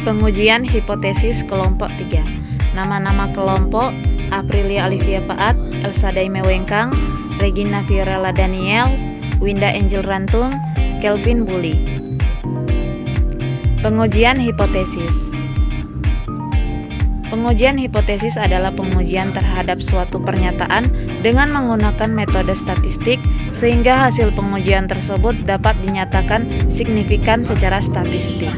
Pengujian hipotesis kelompok 3. Nama-nama kelompok: Aprilia Olivia Paat, Elsa Daime Wengkang, Regina Fiorella Daniel, Winda Angel Rantung, Kelvin Bully. Pengujian hipotesis. Pengujian hipotesis adalah pengujian terhadap suatu pernyataan dengan menggunakan metode statistik sehingga hasil pengujian tersebut dapat dinyatakan signifikan secara statistik.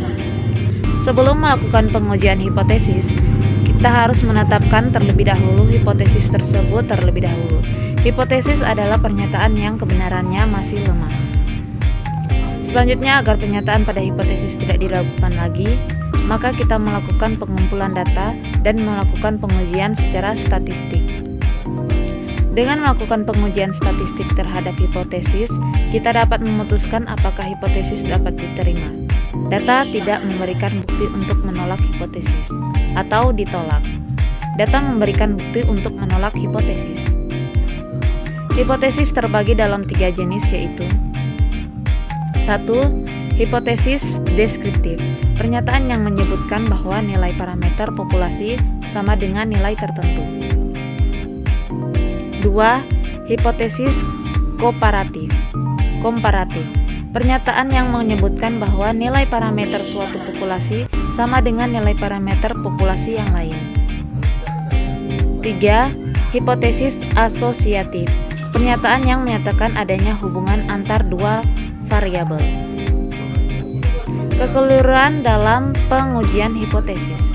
Sebelum melakukan pengujian hipotesis, kita harus menetapkan terlebih dahulu hipotesis tersebut terlebih dahulu. Hipotesis adalah pernyataan yang kebenarannya masih lemah. Selanjutnya, agar pernyataan pada hipotesis tidak diragukan lagi, maka kita melakukan pengumpulan data dan melakukan pengujian secara statistik. Dengan melakukan pengujian statistik terhadap hipotesis, kita dapat memutuskan apakah hipotesis dapat diterima. Data tidak memberikan bukti untuk menolak hipotesis atau ditolak. Data memberikan bukti untuk menolak hipotesis. Hipotesis terbagi dalam 3 jenis, yaitu 1. Hipotesis deskriptif, pernyataan yang menyebutkan bahwa nilai parameter populasi sama dengan nilai tertentu. 2. Hipotesis komparatif, pernyataan yang menyebutkan bahwa nilai parameter suatu populasi sama dengan nilai parameter populasi yang lain. 3. Hipotesis asosiatif, pernyataan yang menyatakan adanya hubungan antar dua variabel. Kekeliruan dalam pengujian hipotesis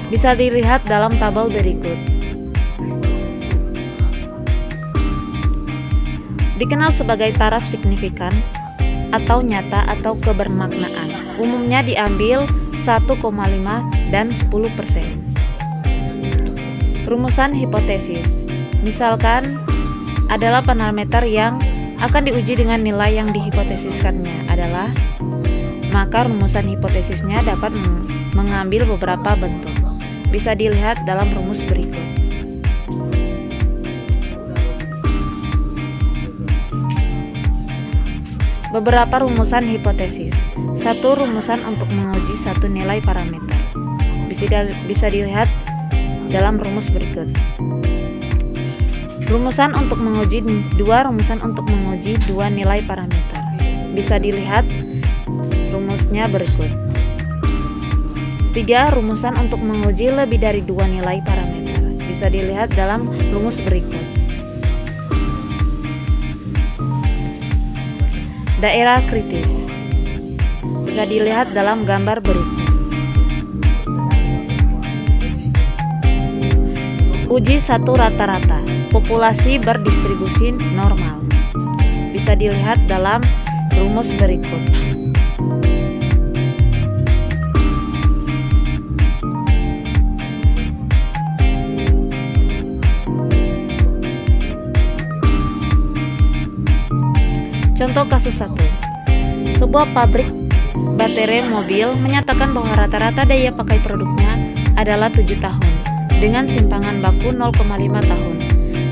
bisa dilihat dalam tabel berikut. Dikenal sebagai taraf signifikan atau nyata atau kebermaknaan. Umumnya diambil 1,5 dan 10%. Rumusan hipotesis, misalkan adalah parameter yang akan diuji dengan nilai yang dihipotesiskannya adalah, maka rumusan hipotesisnya dapat mengambil beberapa bentuk. Bisa dilihat dalam rumus berikut. Beberapa rumusan hipotesis. 1. Rumusan untuk menguji satu nilai parameter. Bisa dilihat dalam rumus berikut. Rumusan untuk menguji 2 rumusan untuk menguji 2 nilai parameter. Bisa dilihat rumusnya berikut. 3. Rumusan untuk menguji lebih dari 2 nilai parameter. Bisa dilihat dalam rumus berikut. Daerah kritis. Bisa dilihat dalam gambar berikut. Uji satu rata-rata, populasi berdistribusi normal. Bisa dilihat dalam rumus berikut. Contoh kasus 1. Sebuah pabrik baterai mobil menyatakan bahwa rata-rata daya pakai produknya adalah 7 tahun dengan simpangan baku 0,5 tahun.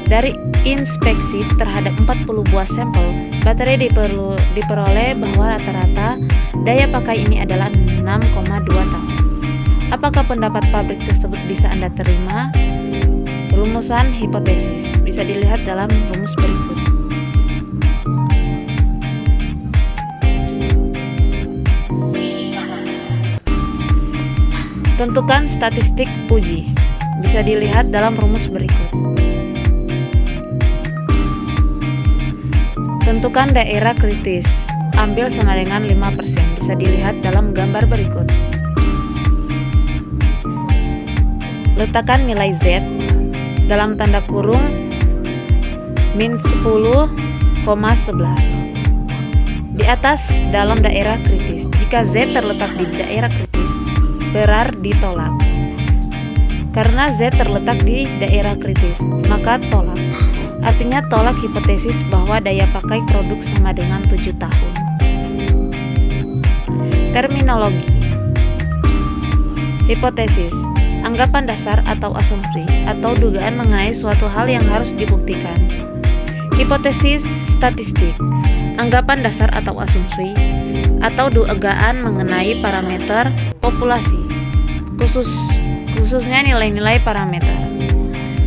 Dari inspeksi terhadap 40 buah sampel baterai diperoleh bahwa rata-rata daya pakai ini adalah 6,2 tahun. Apakah pendapat pabrik tersebut bisa Anda terima? Rumusan hipotesis bisa dilihat dalam rumus berikut. Tentukan statistik uji. Bisa dilihat dalam rumus berikut. Tentukan daerah kritis. Ambil sama dengan 5%. Bisa dilihat dalam gambar berikut. Letakkan nilai Z dalam tanda kurung min 10,11 di atas dalam daerah kritis. Jika Z terletak di daerah kritis, berarti ditolak. Karena Z terletak di daerah kritis, maka tolak. Artinya tolak hipotesis bahwa daya pakai produk sama dengan 7 tahun. Terminologi. Hipotesis, anggapan dasar atau asumsi atau dugaan mengenai suatu hal yang harus dibuktikan. Hipotesis statistik, anggapan dasar atau asumsi atau dugaan mengenai parameter populasi, khususnya nilai-nilai parameter.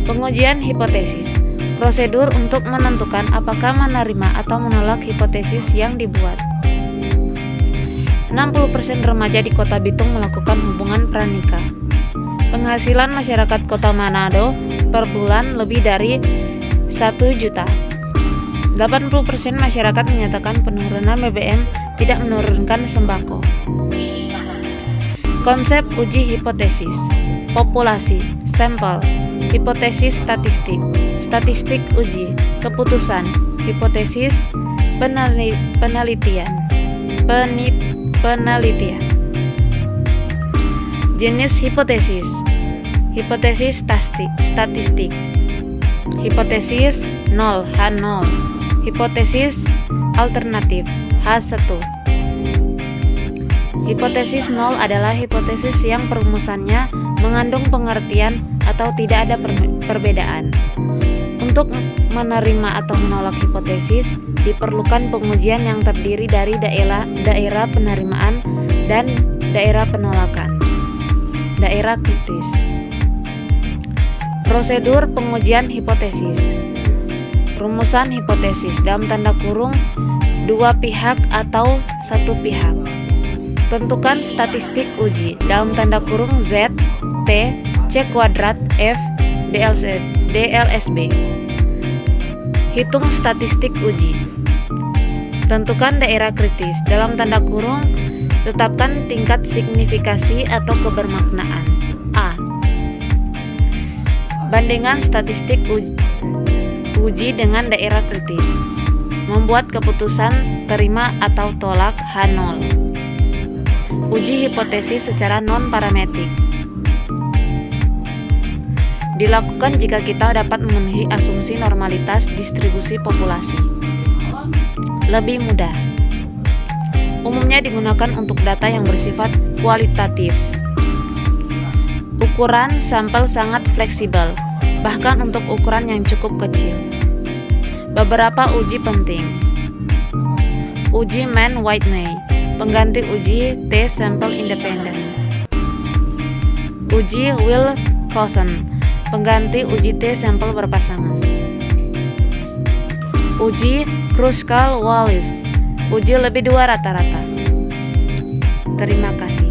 Pengujian hipotesis, prosedur untuk menentukan apakah menerima atau menolak hipotesis yang dibuat. 60% remaja di Kota Bitung melakukan hubungan pranikah. Penghasilan masyarakat Kota Manado per bulan lebih dari 1 juta. 80% masyarakat menyatakan penurunan BBM tidak menurunkan sembako. Konsep uji hipotesis, populasi, sampel, hipotesis statistik, statistik uji, keputusan, hipotesis, penelitian. Jenis hipotesis, hipotesis statistik, hipotesis 0 H0, hipotesis alternatif H1. Hipotesis 0 adalah hipotesis yang perumusannya mengandung pengertian atau tidak ada perbedaan. Untuk menerima atau menolak hipotesis, diperlukan pengujian yang terdiri dari daerah penerimaan dan daerah penolakan. Daerah kritis. Prosedur pengujian hipotesis. Rumusan hipotesis dalam tanda kurung dua pihak atau satu pihak. Tentukan statistik uji dalam tanda kurung Z, T, C kuadrat, F, DLSB. Hitung statistik uji. Tentukan daerah kritis dalam tanda kurung, tetapkan tingkat signifikasi atau kebermaknaan. A. Bandingan statistik uji dengan daerah kritis. Membuat keputusan terima atau tolak H0. Uji hipotesis secara non-parametrik. Dilakukan jika kita dapat memenuhi asumsi normalitas distribusi populasi. Lebih mudah. Umumnya digunakan untuk data yang bersifat kualitatif. Ukuran sampel sangat fleksibel, bahkan untuk ukuran yang cukup kecil. Beberapa uji penting. Uji Mann-Whitney, pengganti uji T-sample independent. Uji Wilcoxon, pengganti uji T-sampel berpasangan. Uji Kruskal-Wallis, uji lebih dua rata-rata. Terima kasih.